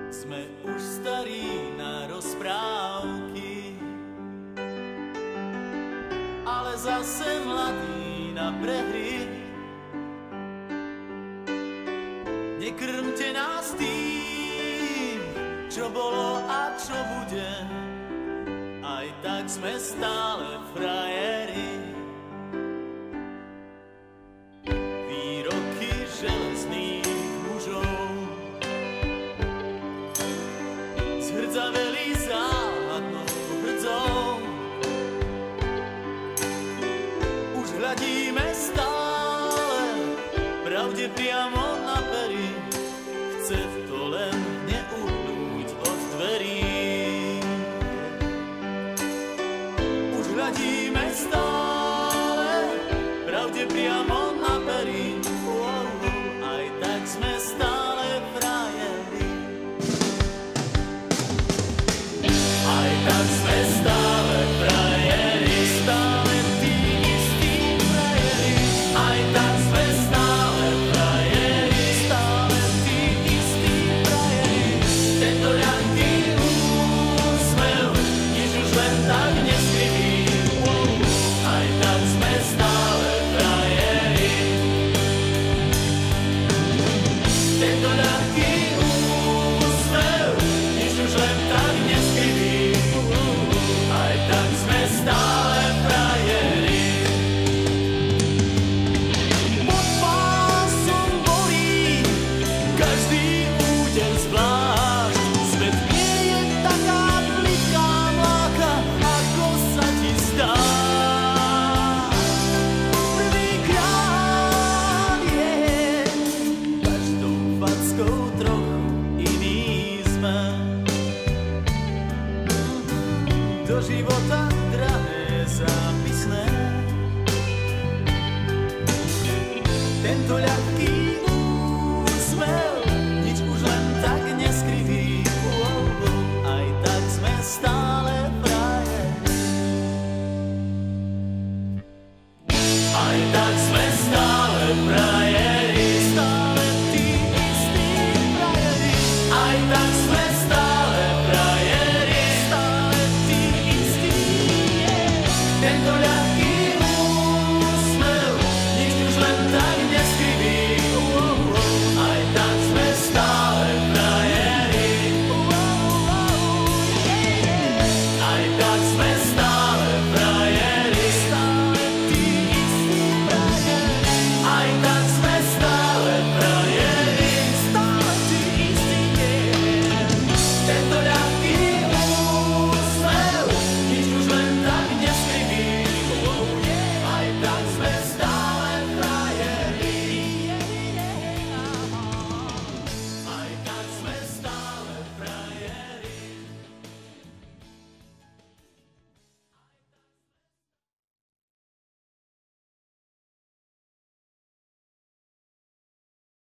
Sme už starí na rozprávky, ale zase mladí na prehry. Nekrmte nás tým, čo bolo a čo bude, aj tak sme stále frajeri. Výroky železných mužov zhrdzaveli záhadnou hrdzou. Už hľadíme stále pravde priamo na pery, chce to len neuhnúť od dverí. Už hľadíme stále pravde priamo na pery, aj tak sme stále frajeri. Aj tak sme stále frajeri, stále tí istí frajeri. Aj tak sme stále frajeri, stále tí istí frajeri. Tento ľahký úsmev nič už len tak neskriví. Aj tak sme stále frajeri. Tento ľahký úsmev nič už len tak neskriví. Aj tak sme stále frajeri. Pod pásom bolí každý úder zvlášť. Svet nie je taká plitká mláka, ako sa ti zdá. Prvýkrát je každou fackou trochu iný sme. Do života